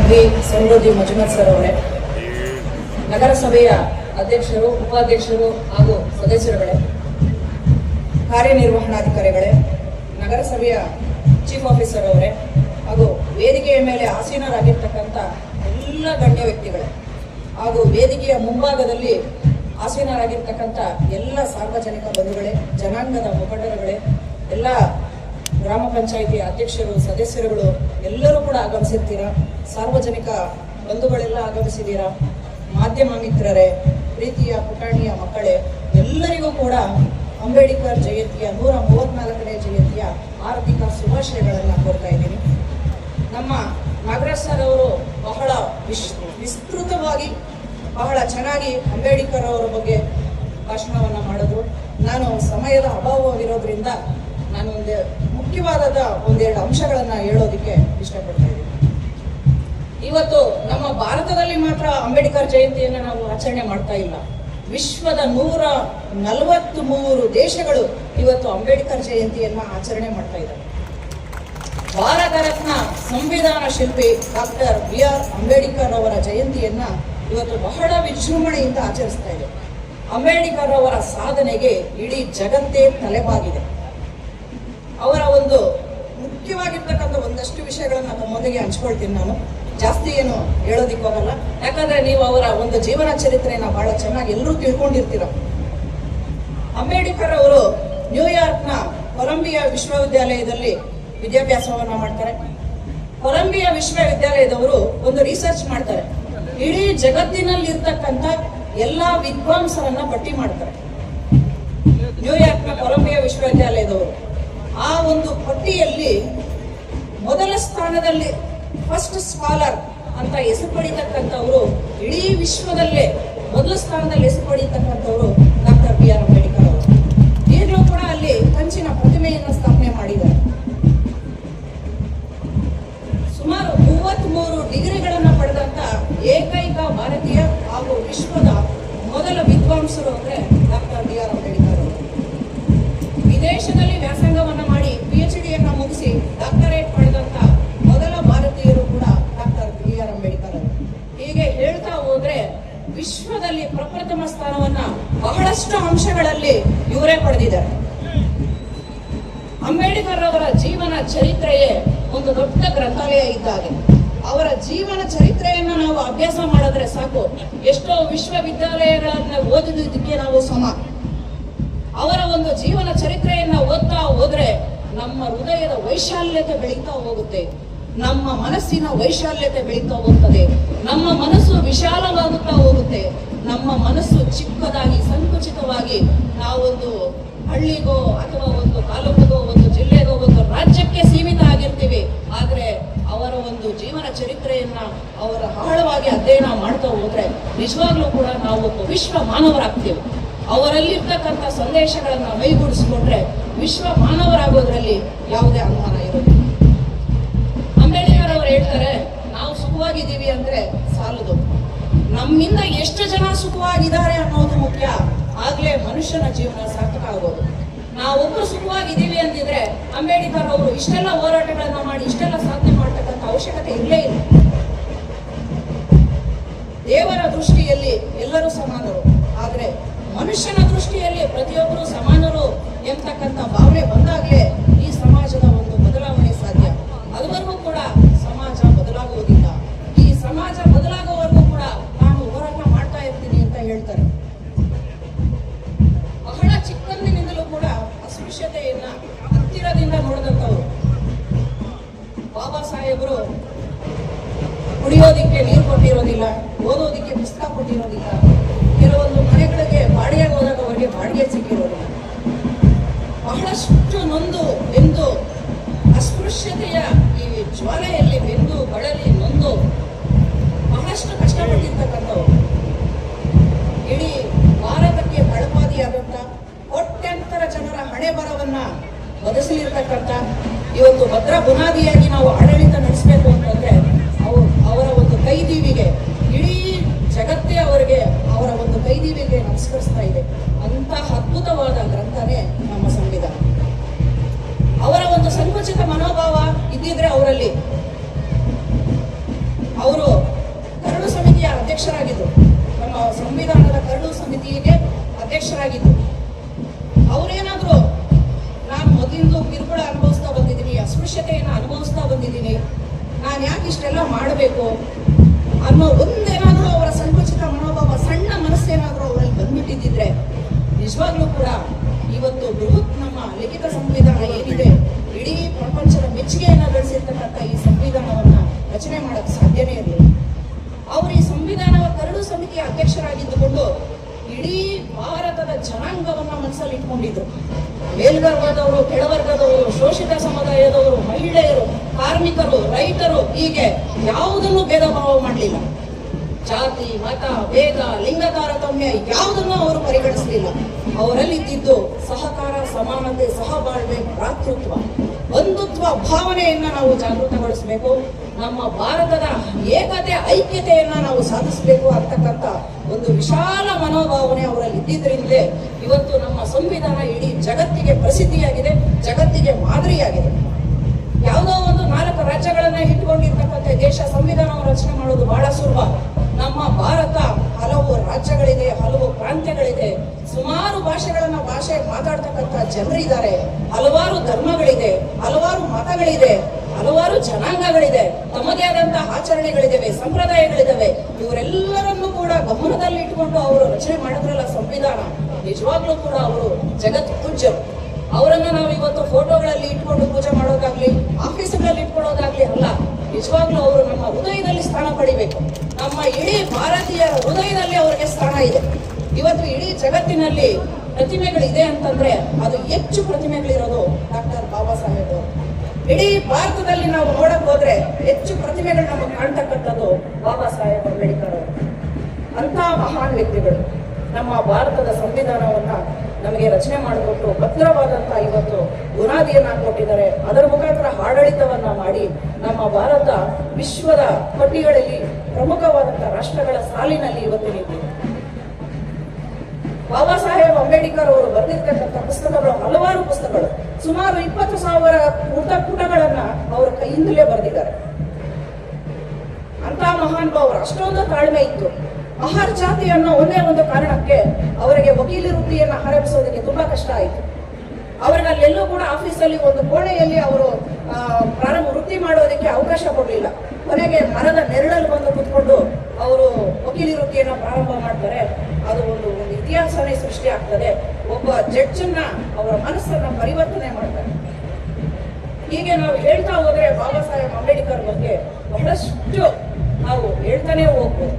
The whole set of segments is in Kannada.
ವಿ ಸಮೃದ್ಧಿ ಮಂಜುನಾಥ್ ಸರ್ ಅವರೇ, ನಗರಸಭೆಯ ಅಧ್ಯಕ್ಷರು, ಉಪಾಧ್ಯಕ್ಷರು ಹಾಗೂ ಸದಸ್ಯರುಗಳೇ, ಕಾರ್ಯನಿರ್ವಹಣಾಧಿಕಾರಿಗಳೇ, ನಗರಸಭೆಯ ಚೀಫ್ ಆಫೀಸರ್ ಅವರೇ ಹಾಗೂ ವೇದಿಕೆಯ ಮೇಲೆ ಆಸೀನರಾಗಿರ್ತಕ್ಕಂಥ ಎಲ್ಲ ಗಣ್ಯ ವ್ಯಕ್ತಿಗಳೇ ಹಾಗೂ ವೇದಿಕೆಯ ಮುಂಭಾಗದಲ್ಲಿ ಆಸೀನರಾಗಿರ್ತಕ್ಕಂಥ ಎಲ್ಲ ಸಾರ್ವಜನಿಕ ಬಂಧುಗಳೇ, ಜನಾಂಗದ ಮುಖಂಡರುಗಳೇ, ಎಲ್ಲ ಗ್ರಾಮ ಪಂಚಾಯಿತಿ ಅಧ್ಯಕ್ಷರು, ಸದಸ್ಯರುಗಳು ಎಲ್ಲರೂ ಕೂಡ ಆಗಮಿಸಿರ್ತೀರಾ. ಸಾರ್ವಜನಿಕ ಬಂಧುಗಳೆಲ್ಲ ಆಗಮಿಸಿದ್ದೀರಾ. ಮಾಧ್ಯಮ ಮಿತ್ರರೇ, ಪ್ರೀತಿಯ ಪುಟಾಣಿಯ ಮಕ್ಕಳೇ, ಎಲ್ಲರಿಗೂ ಕೂಡ ಅಂಬೇಡ್ಕರ್ ಜಯಂತಿಯ 134ನೇ ಜಯಂತಿಯ ಆರ್ಥಿಕ ಶುಭಾಶಯಗಳನ್ನು ಕೋರ್ತಾ ಇದ್ದೀನಿ. ನಮ್ಮ ನಾಗರಾಜ್ ಸರ್ ಅವರು ಬಹಳ ವಿಸ್ತೃತವಾಗಿ ಬಹಳ ಚೆನ್ನಾಗಿ ಅಂಬೇಡ್ಕರ್ ಅವರ ಬಗ್ಗೆ ಭಾಷಣವನ್ನು ಮಾಡಿದ್ರು. ನಾನು ಸಮಯದ ಅಭಾವವಿರೋದ್ರಿಂದ ನಾನು ಮುಖ್ಯವಾದ ಒಂದೆರಡು ಅಂಶಗಳನ್ನು ಹೇಳೋದಕ್ಕೆ ಇಷ್ಟಪಡ್ತಾ ಇದ್ದೀನಿ. ಇವತ್ತು ನಮ್ಮ ಭಾರತದಲ್ಲಿ ಮಾತ್ರ ಅಂಬೇಡ್ಕರ್ ಜಯಂತಿಯನ್ನು ನಾವು ಆಚರಣೆ ಮಾಡ್ತಾ ಇಲ್ಲ. ವಿಶ್ವದ 143 ದೇಶಗಳು ಇವತ್ತು ಅಂಬೇಡ್ಕರ್ ಜಯಂತಿಯನ್ನ ಆಚರಣೆ ಮಾಡ್ತಾ ಇದ್ದಾರೆ. ಭಾರತ ರತ್ನ ಸಂವಿಧಾನ ಶಿಲ್ಪಿ ಡಾಕ್ಟರ್ BR ಅಂಬೇಡ್ಕರ್ ಅವರ ಜಯಂತಿಯನ್ನ ಇವತ್ತು ಬಹಳ ವಿಜೃಂಭಣೆಯಿಂದ ಆಚರಿಸ್ತಾ ಇದೆ. ಅಂಬೇಡ್ಕರ್ ಅವರ ಸಾಧನೆಗೆ ಇಡೀ ಜಗತ್ತೇ ತಲೆಬಾಗಿದೆ. ಅವರ ಒಂದು ಮುಖ್ಯವಾಗಿರ್ತಕ್ಕಂಥ ಒಂದಷ್ಟು ವಿಷಯಗಳನ್ನ ತಮ್ಮೊಂದಿಗೆ ಹಂಚ್ಕೊಳ್ತೀನಿ. ನಾನು ಜಾಸ್ತಿ ಏನು ಹೇಳೋದಿಕ್ಕೆ ಹೋಗಲ್ಲ, ಯಾಕಂದ್ರೆ ನೀವು ಅವರ ಒಂದು ಜೀವನ ಚರಿತ್ರೆಯನ್ನ ಬಹಳ ಚೆನ್ನಾಗಿ ಎಲ್ಲರೂ ತಿಳ್ಕೊಂಡಿರ್ತೀರ. ಅಂಬೇಡ್ಕರ್ ಅವರು ನ್ಯೂಯಾರ್ಕ್ನ ಕೊಲಂಬಿಯಾ ವಿಶ್ವವಿದ್ಯಾಲಯದಲ್ಲಿ ವಿದ್ಯಾಭ್ಯಾಸವನ್ನ ಮಾಡ್ತಾರೆ. ಕೊಲಂಬಿಯಾ ವಿಶ್ವವಿದ್ಯಾಲಯದವರು ಒಂದು ರಿಸರ್ಚ್ ಮಾಡ್ತಾರೆ. ಇಡೀ ಜಗತ್ತಿನಲ್ಲಿ ಇರ್ತಕ್ಕಂಥ ಎಲ್ಲಾ ವಿದ್ವಾಂಸರನ್ನ ಪಟ್ಟಿ ಮಾಡ್ತಾರೆ. ನ್ಯೂಯಾರ್ಕ್ನ ಕೊಲಂಬಿಯಾ ವಿಶ್ವವಿದ್ಯಾಲಯದವರು ಆ ಒಂದು ಪಟ್ಟಿಯಲ್ಲಿ ಮೊದಲ ಸ್ಥಾನದಲ್ಲಿ ಫಸ್ಟ್ ಸ್ಕಾಲರ್ ಅಂತ ಹೆಸರು ಪಡೀತಕ್ಕಂಥವರು, ಇಡೀ ವಿಶ್ವದಲ್ಲೇ ಮೊದಲ ಸ್ಥಾನದಲ್ಲಿ ಹೆಸರು ಪಡೀತಕ್ಕಂಥವರು ಡಾಕ್ಟರ್ BR ಅಂಬೇಡ್ಕರ್ ಅವರು. ಈಗಲೂ ಕೂಡ ಅಲ್ಲಿ ಕಂಚಿನ ಪ್ರತಿಮೆಯನ್ನು ಸ್ಥಾಪನೆ ಮಾಡಿದ್ದಾರೆ. ಸುಮಾರು 33 ಡಿಗ್ರಿಗಳನ್ನು ಪಡೆದಂತ ಏಕೈಕ ಭಾರತೀಯ ಹಾಗೂ ವಿಶ್ವದ ಮೊದಲ ವಿದ್ವಾಂಸರು ಅಂದ್ರೆ ಡಾಕ್ಟರ್ BR ಅಂಬೇಡ್ಕರ್ ಅವರು. ವಿದೇಶದಲ್ಲಿ ವ್ಯಾಸಂಗವನ್ನ ಮಾಡಿ PhD ಮುಗಿಸಿ ಡಾಕ್ಟರೇಟ್ ಪಡೆದಂತ ಮೊದಲ ಭಾರತೀಯರು ಕೂಡ ಡಾಕ್ಟರ್ BR ಅಂಬೇಡ್ಕರ್ ಅವರು. ಹೀಗೆ ಹೇಳ್ತಾ ಹೋದ್ರೆ ವಿಶ್ವದಲ್ಲಿ ಪ್ರಪ್ರಥಮ ಸ್ಥಾನವನ್ನ ಬಹಳಷ್ಟು ಅಂಶಗಳಲ್ಲಿ ಇವರೇ ಪಡೆದಿದ್ದಾರೆ. ಅಂಬೇಡ್ಕರ್ ಅವರ ಜೀವನ ಚರಿತ್ರೆಯೇ ಒಂದು ದೊಡ್ಡ ಗ್ರಂಥಾಲಯ ಇದ್ದಾಗೆ. ಅವರ ಜೀವನ ಚರಿತ್ರೆಯನ್ನ ನಾವು ಅಭ್ಯಾಸ ಮಾಡಿದ್ರೆ ಸಾಕು, ಎಷ್ಟೋ ವಿಶ್ವವಿದ್ಯಾಲಯಗಳನ್ನ ಓದಿದ್ದಕ್ಕೆ ನಾವು ಸಮ. ಅವರ ಒಂದು ಜೀವನ ಚರಿತ್ರೆಯನ್ನ ಓದ್ತಾ ಹೋದ್ರೆ ನಮ್ಮ ಹೃದಯದ ವೈಶಾಲ್ಯತೆ ಬೆಳೀತಾ ಹೋಗುತ್ತೆ, ನಮ್ಮ ಮನಸ್ಸಿನ ವೈಶಾಲ್ಯತೆ ಬೆಳೀತಾ ಹೋಗ್ತದೆ, ನಮ್ಮ ಮನಸ್ಸು ವಿಶಾಲವಾಗುತ್ತಾ ಹೋಗುತ್ತೆ. ನಮ್ಮ ಮನಸ್ಸು ಚಿಕ್ಕದಾಗಿ ಸಂಕುಚಿತವಾಗಿ ನಾವೊಂದು ಹಳ್ಳಿಗೋ ಅಥವಾ ಒಂದು ತಾಲೂಕಿಗೋ ಒಂದು ಜಿಲ್ಲೆಗೋ ಒಂದು ರಾಜ್ಯಕ್ಕೆ ಸೀಮಿತ ಆಗಿರ್ತೀವಿ. ಆದ್ರೆ ಅವರ ಒಂದು ಜೀವನ ಚರಿತ್ರೆಯನ್ನ ಅವರ ಆಳವಾಗಿ ಅಧ್ಯಯನ ಮಾಡ್ತಾ ಹೋದ್ರೆ ನಿಜವಾಗ್ಲೂ ಕೂಡ ನಾವು ಒಬ್ಬ ವಿಶ್ವ ಮಾನವರಾಗ್ತೇವೆ. ಅವರಲ್ಲಿರ್ತಕ್ಕಂಥ ಸಂದೇಶಗಳನ್ನ ಮೈಗೂಡಿಸಿಕೊಂಡ್ರೆ ವಿಶ್ವ ಮಾನವರಾಗೋದ್ರಲ್ಲಿ ಯಾವುದೇ ಅನುಮಾನ ಇರೋದಿಲ್ಲ. ಅಂಬೇಡ್ಕರ್ ಅವರು ಹೇಳ್ತಾರೆ, ನಾವು ಸುಖವಾಗಿದ್ದೀವಿ ಅಂದ್ರೆ ಸಾಲದು, ನಮ್ಮಿಂದ ಎಷ್ಟು ಜನ ಸುಖವಾಗಿದ್ದಾರೆ ಅನ್ನೋದು ಮುಖ್ಯ. ಆಗ್ಲೇ ಮನುಷ್ಯನ ಜೀವನ ಸಾರ್ಥಕ ಆಗೋದು. ನಾವೊಬ್ರು ಸುಖವಾಗಿದ್ದೀವಿ ಅಂತಿದ್ರೆ ಅಂಬೇಡ್ಕರ್ ಅವರು ಇಷ್ಟೆಲ್ಲ ಹೋರಾಟಗಳನ್ನ ಮಾಡಿ ಇಷ್ಟೆಲ್ಲ ಸಾಧನೆ ಮಾಡ್ತಕ್ಕಂಥ ಅವಶ್ಯಕತೆ ಇರಲೇ ಇಲ್ಲ. ದೇವರ ದೃಷ್ಟಿಯಲ್ಲಿ ಎಲ್ಲರೂ ಸಮಾನರು, ಆದ್ರೆ ಮನುಷ್ಯನ ದೃಷ್ಟಿಯಲ್ಲಿ ಪ್ರತಿಯೊಬ್ಬರು ಸಮಾನರು ಎಂಬತಕ್ಕಂಥ ಭಾವನೆ ಬಂದಾಗಲೇ ಈ ಸಮಾಜದ ಒಂದು ಬದಲಾವಣೆ ಸಾಧ್ಯ. ಅದುವರೆಗೂ ಕೂಡ ಸಮಾಜ ಬದಲಾಗುವುದಿಲ್ಲ. ಈ ಸಮಾಜ ಬದಲಾಗುವವರೆಗೂ ಕೂಡ ನಾನು ಹೋರಾಟ ಮಾಡ್ತಾ ಇರ್ತೀನಿ ಅಂತ ಹೇಳ್ತಾರೆ. ಬಹಳ ಚಿಕ್ಕಂದಿನಿಂದಲೂ ಕೂಡ ಅಸ್ಪೃಶ್ಯತೆಯನ್ನ ಹತ್ತಿರದಿಂದ ನೋಡಿದಂಥವ್ರು. ಬಾಬಾ ಸಾಹೇಬರು ಕುಡಿಯೋದಿಕ್ಕೆ ನೀರು ಕೊಟ್ಟಿರೋದಿಲ್ಲ, ಓದೋದಿಕ್ಕೆ ಪುಸ್ತಕ ಕೊಟ್ಟಿರೋದಿಲ್ಲ, ಕೆಲವೊಂದು ಮನೆಗಳಿಗೆ ಬಾಡಿಗೆ ಹೋದಾಗ ಅವರಿಗೆ ಬಾಡಿಗೆ ಸಿಕ್ಕಿರೋದಿಲ್ಲ. ಬಹಳಷ್ಟು ನೊಂದು ಬೆಂದು ಅಸ್ಪೃಶ್ಯತೆಯ ಈ ಜ್ವಾಲೆಯಲ್ಲಿ ಬೆಂದು ಬಳಲಿ ನೊಂದು ಬಹಳಷ್ಟು ಕಷ್ಟಪಟ್ಟಿರ್ತಕ್ಕಂಥವ್ರು. ಇಡೀ ಭಾರತಕ್ಕೆ ತಳಪಾದಿಯಾದಂಥ ಕೋಟ್ಯಾಂತರ ಜನರ ಹಣೆ ಬರವನ್ನ ಬದಲಿಸಿರ್ತಕ್ಕಂಥ ಇವತ್ತು ಭದ್ರ ಬುನಾದಿಯಾಗಿ ನಾವು ಆಡಳಿತ ನಡೆಸಬೇಕು ಅಂತಂದ್ರೆ ಅವರ ಒಂದು ಕೈದೀವಿಗೆ ಇಡೀ ಜಗತ್ತೇ ಅವರಿಗೆ ಅವರ ಒಂದು ಕೈದೀವಿಗೆ ನಮಸ್ಕರಿಸ್ತಾ ಇದೆ. ಅಂತಹ ಅದ್ಭುತವಾದ ಗ್ರಂಥನೇ ನಮ್ಮ ಸಂವಿಧಾನ. ಅವರ ಒಂದು ಸಂಕುಚಿತ ಮನೋಭಾವ ಇದ್ದಿದ್ರೆ ಅವರಲ್ಲಿ ಅಧ್ಯಕ್ಷರಾಗಿದ್ದು. ಅವ್ರೇನಾದ್ರು ನಾನು ಮೊದಲಿಂದ ಕಿರುಕುಳ ಅನುಭವಿಸ್ತಾ ಬಂದಿದ್ದೀನಿ, ಅಸ್ಪೃಶ್ಯತೆಯನ್ನು ಅನುಭವಿಸ್ತಾ ಬಂದಿದ್ದೀನಿ, ನಾನು ಯಾಕೆ ಇಷ್ಟೆಲ್ಲ ಮಾಡಬೇಕು ಅನ್ನೋ ಒಂದೇನಾದ್ರೂ ಅವರ ಸಂಕುಚಿತ ಮನೋಭಾವ, ಸಣ್ಣ ಮನಸ್ಸೇನಾದ್ರೂ ಅವರಲ್ಲಿ ಬಂದ್ಬಿಟ್ಟಿದ್ದಿದ್ರೆ ನಿಜವಾಗ್ಲೂ ಕೂಡ ಇವತ್ತು ಬೃಹತ್ ನಮ್ಮ ಲಿಖಿತ ಸಂವಿಧಾನ ಏನಿದೆ, ಇಡೀ ಪ್ರಪಂಚದ ಮೆಚ್ಚುಗೆಯನ್ನು ಗಳಿಸಿರ್ತಕ್ಕಂಥ ಈ ಸಂವಿಧಾನವನ್ನ ರಚನೆ ಮಾಡಕ್ ಸಾಧ್ಯನೇ ಇರಲಿಲ್ಲ. ಅವರು ಈ ಸಂವಿಧಾನದ ಕರಡು ಸಮಿತಿಯ ಅಧ್ಯಕ್ಷರಾಗಿದ್ದುಕೊಂಡು ಇಡೀ ಭಾರತದ ಜನಾಂಗವನ್ನ ಮನಸ್ಸಲ್ಲಿ ಇಟ್ಕೊಂಡಿದ್ರು. ಮೇಲ್ವರ್ಗದವರು, ಕೆಳವರ್ಗದವರು, ಶೋಷಿತ ಸಮುದಾಯದವರು, ಮಹಿಳೆಯರು, ಕಾರ್ಮಿಕರು, ರೈತರು, ಹೀಗೆ ಯಾವುದನ್ನು ಭೇದ ಭಾವ ಮಾಡಲಿಲ್ಲ. ಜಾತಿ, ಮತ, ಭೇದ, ಲಿಂಗ ತಾರತಮ್ಯ ಯಾವುದನ್ನು ಅವರು ಪರಿಗಣಿಸಲಿಲ್ಲ. ಅವರಲ್ಲಿ ಇದ್ದಿದ್ದು ಸಹಕಾರ, ಸಮಾನತೆ, ಸಹಬಾಳ್ವೆ, ಭ್ರಾತೃತ್ವ, ಬಂಧುತ್ವ ಭಾವನೆಯನ್ನ ನಾವು ಜಾಗೃತಗೊಳಿಸಬೇಕು. ನಮ್ಮ ಭಾರತದ ಏಕತೆ, ಐಕ್ಯತೆಯನ್ನ ನಾವು ಸಾಧಿಸಬೇಕು ಅಂತಕ್ಕಂಥ ಒಂದು ವಿಶಾಲ ಮನೋಭಾವನೆ ಅವರಲ್ಲಿ ಇದ್ದಿದ್ರಿಂದಲೇ ಇವತ್ತು ನಮ್ಮ ಸಂವಿಧಾನ ಇಡೀ ಜಗತ್ತಿಗೆ ಪ್ರಸಿದ್ಧಿಯಾಗಿದೆ, ಜಗತ್ತಿಗೆ ಮಾದರಿಯಾಗಿದೆ. ಯಾವುದೋ ಒಂದು 4 ರಾಜ್ಯಗಳನ್ನ ಇಟ್ಕೊಂಡಿರ್ತಕ್ಕಂಥ ದೇಶ ಸಂವಿಧಾನವನ್ನು ರಚನೆ ಮಾಡೋದು ಬಹಳ ಸುಲಭ. ನಮ್ಮ ಭಾರತ ಹಲವು ರಾಜ್ಯಗಳಿದೆ, ಹಲವು ಪ್ರಾಂತ್ಯಗಳಿದೆ, ಸುಮಾರು ಭಾಷೆ ಮಾತಾಡ್ತಕ್ಕಂಥ ಜನರಿದ್ದಾರೆ, ಹಲವಾರು ಧರ್ಮಗಳಿದೆ, ಹಲವಾರು ಮತಗಳಿದೆ, ಹಲವಾರು ಜನಾಂಗಗಳಿದೆ, ತಮ್ಮದೇ ಆದಂತಹ ಆಚರಣೆಗಳಿದ್ದಾವೆ, ಸಂಪ್ರದಾಯಗಳಿದ್ದಾವೆ. ಇವರೆಲ್ಲರನ್ನೂ ಕೂಡ ಗಮನದಲ್ಲಿ ಇಟ್ಕೊಂಡು ಅವರು ರಚನೆ ಮಾಡಿದ್ರಲ್ಲ ಸಂವಿಧಾನ, ನಿಜವಾಗ್ಲೂ ಕೂಡ ಅವರು ಜಗತ್ ಪೂಜ್ಯರು. ಅವರನ್ನ ನಾವು ಇವತ್ತು ಫೋಟೋಗಳಲ್ಲಿ ಇಟ್ಕೊಂಡು ಪೂಜೆ ಮಾಡೋದಾಗ್ಲಿ, ಆಫೀಸ್ಗಳಲ್ಲಿ ಇಟ್ಕೊಳ್ಳೋದಾಗ್ಲಿ ಅಲ್ಲ, ನಿಜವಾಗ್ಲೂ ಅವರು ನಮ್ಮ ಹೃದಯದಲ್ಲಿ ಸ್ಥಾನ ಪಡಿಬೇಕು. ನಮ್ಮ ಇಡೀ ಭಾರತೀಯರ ಹೃದಯದಲ್ಲಿ ಅವರಿಗೆ ಸ್ಥಾನ ಇದೆ. ಇವತ್ತು ಇಡೀ ಜಗತ್ತಿನಲ್ಲಿ ಪ್ರತಿಮೆಗಳಿದೆ ಅಂತಂದ್ರೆ ಅದು ಹೆಚ್ಚು ಪ್ರತಿಮೆಗಳಿರೋದು ಡಾಕ್ಟರ್ ಬಾಬಾ ಸಾಹೇಬ್ ಅವರು. ಇಡೀ ಭಾರತದಲ್ಲಿ ನಾವು ನೋಡಕ್ ಹೋದ್ರೆ ಹೆಚ್ಚು ಪ್ರತಿಮೆಗಳು ನಮಗೆ ಕಾಣ್ತಕ್ಕಂಥದ್ದು ಬಾಬಾ ಸಾಹೇಬ್ ಅಂಬೇಡ್ಕರ್ ಅವರು. ಅಂತ ಮಹಾನ್ ವ್ಯಕ್ತಿಗಳು ನಮ್ಮ ಭಾರತದ ಸಂವಿಧಾನವನ್ನ ನಮಗೆ ರಚನೆ ಮಾಡಿಕೊಟ್ಟು ಭದ್ರವಾದಂತ ಇವತ್ತು ಬುನಾದಿಯನ್ನ ಕೊಟ್ಟಿದ್ದಾರೆ. ಅದರ ಮುಖಾಂತರ ಆಡಳಿತವನ್ನ ಮಾಡಿ ನಮ್ಮ ಭಾರತ ವಿಶ್ವದ ಪಟ್ಟಿಗಳಲ್ಲಿ ಪ್ರಮುಖವಾದಂತಹ ರಾಷ್ಟ್ರಗಳ ಸಾಲಿನಲ್ಲಿ ಇವತ್ತು ನಿಂತಿದೆ. ಬಾಬಾ ಸಾಹೇಬ್ ಅಂಬೇಡ್ಕರ್ ಅವರು ಬರೆದಿರ್ತಕ್ಕಂಥ ಪುಸ್ತಕಗಳು ಹಲವಾರು ಪುಸ್ತಕಗಳು, ಸುಮಾರು 20,000 ಪುಟಗಳನ್ನ ಅವರ ಕೈಯಿಂದಲೇ ಬರೆದಿದ್ದಾರೆ. ಅಂತ ಮಹಾನ್ ಭಾವರು, ಅಷ್ಟೊಂದು ತಾಳ್ಮೆ ಇತ್ತು. ಆಹಾರ ಜಾತಿ ಅನ್ನೋ ಒಂದೇ ಒಂದು ಕಾರಣಕ್ಕೆ ಅವರಿಗೆ ವಕೀಲಿ ವೃತ್ತಿಯನ್ನು ಆರಂಭಿಸೋದಕ್ಕೆ ತುಂಬಾ ಕಷ್ಟ ಆಯಿತು. ಅವರಿಗೆ ಅಲ್ಲೆಲ್ಲೂ ಕೂಡ ಆಫೀಸಲ್ಲಿ ಒಂದು ಕೋಣೆಯಲ್ಲಿ ಅವರು ವೃತ್ತಿ ಮಾಡೋದಕ್ಕೆ ಅವಕಾಶ ಕೊಡಲಿಲ್ಲ. ಕೊನೆಗೆ ಮರದ ನೆರಳಲ್ಲಿ ಬಂದು ಕೂತ್ಕೊಂಡು ಅವರು ವಕೀಲಿ ವೃತ್ತಿಯನ್ನು ಪ್ರಾರಂಭ ಮಾಡ್ತಾರೆ. ಅದು ಒಂದು ಇತಿಹಾಸನೇ ಸೃಷ್ಟಿ ಆಗ್ತದೆ. ಒಬ್ಬ ಜಡ್ಜನ್ನ ಅವರ ಮನಸ್ಸನ್ನ ಪರಿವರ್ತನೆ ಮಾಡ್ತಾರೆ. ಹೀಗೆ ನಾವು ಹೇಳ್ತಾ ಹೋದ್ರೆ ಬಾಬಾ ಸಾಹೇಬ್ ಅಂಬೇಡ್ಕರ್ ಬಗ್ಗೆ ಬಹಳಷ್ಟು ನಾವು ಹೇಳ್ತಾನೆ ಹೋಗ್ಬೋದು.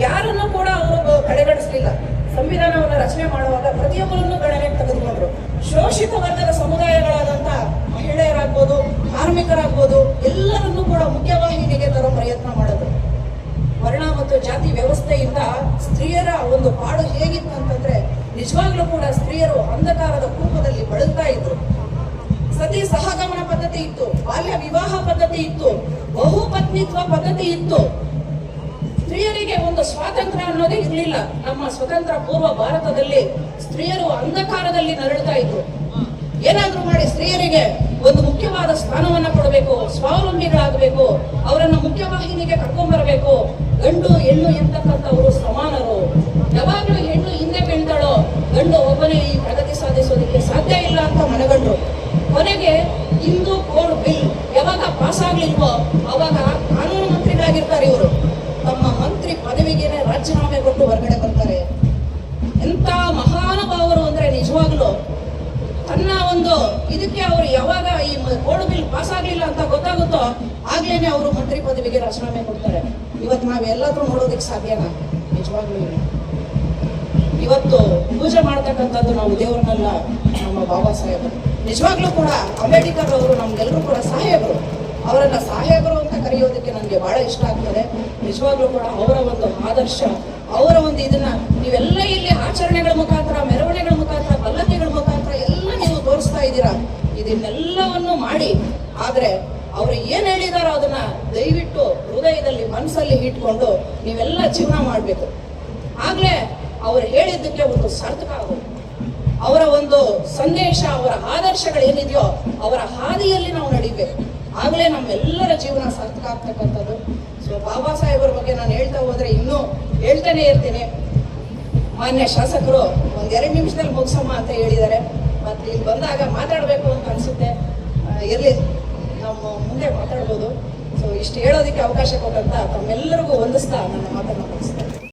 ಯಾರನ್ನು ಕೂಡ ಅವರು ಕಡೆಗಣಿಸಲಿಲ್ಲ. ಸಂವಿಧಾನವನ್ನು ರಚನೆ ಮಾಡುವಾಗ ಪ್ರತಿಯೊಬ್ಬರನ್ನು ಗಣನೆಗೆ ತೆಗೆದುಕೊಂಡ್ರು. ಶೋಷಿತ ವರ್ಗದ ಸಮುದಾಯಗಳಾದಂತ ಮಹಿಳೆಯರಾಗ್ಬೋದು, ಕಾರ್ಮಿಕರಾಗ್ಬೋದು, ಎಲ್ಲರನ್ನೂ ಕೂಡ ಮುಖ್ಯವಾಹಿನಿಗೆ ತರೋ ಪ್ರಯತ್ನ ಮಾಡಿದ್ರು. ವರ್ಣ ಮತ್ತು ಜಾತಿ ವ್ಯವಸ್ಥೆಯಿಂದ ಸ್ತ್ರೀಯರ ಒಂದು ಪಾಡು ಹೇಗಿತ್ತು ಅಂತಂದ್ರೆ ನಿಜವಾಗ್ಲೂ ಕೂಡ ಸ್ತ್ರೀಯರು ಅಂಧಕಾರದ ಕೂಪದಲ್ಲಿ ಬಳಲ್ತಾ ಇದ್ರು. ಸತಿ ಸಹಗಮನ ಪದ್ಧತಿ ಇತ್ತು, ಬಾಲ್ಯ ವಿವಾಹ ಪದ್ಧತಿ ಇತ್ತು, ಬಹುಪತ್ನಿತ್ವ ಪದ್ಧತಿ ಇತ್ತು. ಸ್ತ್ರೀಯರಿಗೆ ಒಂದು ಸ್ವಾತಂತ್ರ್ಯ ಅನ್ನೋದೇ ಇರಲಿಲ್ಲ. ನಮ್ಮ ಸ್ವತಂತ್ರ ಪೂರ್ವ ಭಾರತದಲ್ಲಿ ಸ್ತ್ರೀಯರು ಅಂಧಕಾರದಲ್ಲಿ ನರಳುತ್ತಾ ಇದ್ರು. ಏನಾದ್ರೂ ಮಾಡಿ ಸ್ತ್ರೀಯರಿಗೆ ಒಂದು ಮುಖ್ಯವಾದ ಸ್ಥಾನವನ್ನ ಕೊಡಬೇಕು, ಸ್ವಾವಲಂಬಿಗಳಾಗಬೇಕು, ಅವರನ್ನ ಮುಖ್ಯವಾಹಿನಿಗೆ ಕರ್ಕೊಂಡ್ಬರಬೇಕು. ಗಂಡು ಹೆಣ್ಣು ಎಂತಕ್ಕಂಥವರು ಸಮಾನರು. ಯಾವಾಗಲೂ ಹೆಣ್ಣು ಹಿಂದೆ ಬೀಳ್ತಾಳೋ ಗಂಡು ಒಬ್ಬನೇ ಈ ಪ್ರಗತಿ ಸಾಧಿಸೋದಕ್ಕೆ ಸಾಧ್ಯ ಇಲ್ಲ ಅಂತ ಮನಗಂಡ್ರು. ಕೊನೆಗೆ ಹಿಂದೂ ಕೋಡ್ ಬಿಲ್ ಯಾವಾಗ ಪಾಸ್ ಆಗ್ಲಿಲ್ವೋ ಅವಾಗ ಕಾನೂನು ಮಂತ್ರಿಗಳಾಗಿರ್ತಾರೆ ಇವರು. ತಮ್ಮ ಮಂತ್ರಿ ಪದವಿಗೇನೆ ರಾಜೀನಾಮೆ ಕೊಟ್ಟು ಹೊರಗಡೆ ಬರ್ತಾರೆ. ಎಂತ ಮಹಾನುಭಾವರು ಅಂದ್ರೆ ನಿಜವಾಗ್ಲು ತನ್ನ ಒಂದು ಇದಕ್ಕೆ ಅವರು ಯಾವಾಗ ಈ ಕೋಡ್ ಬಿಲ್ ಪಾಸ್ ಆಗ್ಲಿಲ್ಲ ಅಂತ ಗೊತ್ತಾಗುತ್ತೋ ಆಗ್ಲೇನೆ ಅವರು ಮಂತ್ರಿ ಪದವಿಗೆ ರಾಜೀನಾಮೆ ಕೊಡ್ತಾರೆ. ಇವತ್ತು ನಾವೆಲ್ಲರೂ ನೋಡೋದಕ್ಕೆ ಸಾಧ್ಯನಾ? ನಿಜವಾಗ್ಲೂ ಇಲ್ಲ. ಇವತ್ತು ಪೂಜೆ ಮಾಡ್ತಕ್ಕಂಥದ್ದು ನಾವು ದೇವರನ್ನೆಲ್ಲ ನಮ್ಮ ಬಾಬಾ ಸಾಹೇಬರು. ನಿಜವಾಗ್ಲೂ ಕೂಡ ಅಂಬೇಡ್ಕರ್ ಅವರು ನಮ್ಗೆಲ್ಲರೂ ಕೂಡ ಸಾಹೇಬರು. ಅವರನ್ನ ಸಾಹೇಬರು ಅಂತ ಕರೆಯೋದಕ್ಕೆ ನನಗೆ ಬಹಳ ಇಷ್ಟ ಆಗ್ತದೆ. ನಿಜವಾಗ್ಲೂ ಕೂಡ ಅವರ ಒಂದು ಆದರ್ಶ, ಅವರ ಒಂದು ಇದನ್ನ ನೀವೆಲ್ಲ ಇಲ್ಲಿ ಆಚರಣೆಗಳ ಮುಖಾಂತರ, ಮೆರವಣಿಗೆಗಳ ಮುಖಾಂತರ, ಪಲ್ಲಕ್ಕಿಗಳ ಮುಖಾಂತರ ಎಲ್ಲ ನೀವು ತೋರಿಸ್ತಾ ಇದ್ದೀರಾ. ಇದನ್ನೆಲ್ಲವನ್ನು ಮಾಡಿ ಆದ್ರೆ ಅವರು ಏನ್ ಹೇಳಿದಾರೋ ಅದನ್ನ ದಯವಿಟ್ಟು ಹೃದಯದಲ್ಲಿ ಮನಸ್ಸಲ್ಲಿ ಇಟ್ಕೊಂಡು ನೀವೆಲ್ಲ ಜೀವನ ಮಾಡ್ಬೇಕು. ಆಗ್ಲೇ ಅವ್ರು ಹೇಳಿದ್ದಕ್ಕೆ ಒಂದು ಸಾರ್ಥಕ ಆಗೋದು. ಅವರ ಒಂದು ಸಂದೇಶ, ಅವರ ಆದರ್ಶಗಳು ಏನಿದೆಯೋ ಅವರ ಹಾದಿಯಲ್ಲಿ ನಾವು ನಡಿಬೇಕು. ಆಗ್ಲೇ ನಮ್ಮೆಲ್ಲರ ಜೀವನ ಸಾರ್ಥಕ ಆಗ್ತಕ್ಕಂಥದ್ದು. ಸೊ ಬಾಬಾ ಸಾಹೇಬರ ಬಗ್ಗೆ ನಾನು ಹೇಳ್ತಾ ಹೋದ್ರೆ ಇನ್ನೂ ಹೇಳ್ತಾನೆ ಇರ್ತೀನಿ. ಮಾನ್ಯ ಶಾಸಕರು ಒಂದೆರಡು ನಿಮಿಷದಲ್ಲಿ ಮುಗಿಸಮ್ಮ ಅಂತ ಹೇಳಿದ್ದಾರೆ. ಮತ್ತು ಇಲ್ಲಿ ಬಂದಾಗ ಮಾತಾಡಬೇಕು ಅಂತ ಅನಿಸುತ್ತೆ. ಇರಲಿ, ನಮ್ಮ ಮುಂದೆ ಮಾತಾಡ್ಬೋದು. ಸೊ ಇಷ್ಟು ಹೇಳೋದಕ್ಕೆ ಅವಕಾಶ ಕೊಟ್ಟಂತ ತಮ್ಮೆಲ್ಲರಿಗೂ ವಂದಿಸ್ತಾ ನನ್ನ ಮಾತನ್ನು ಮುಗಿಸ್ತೇನೆ.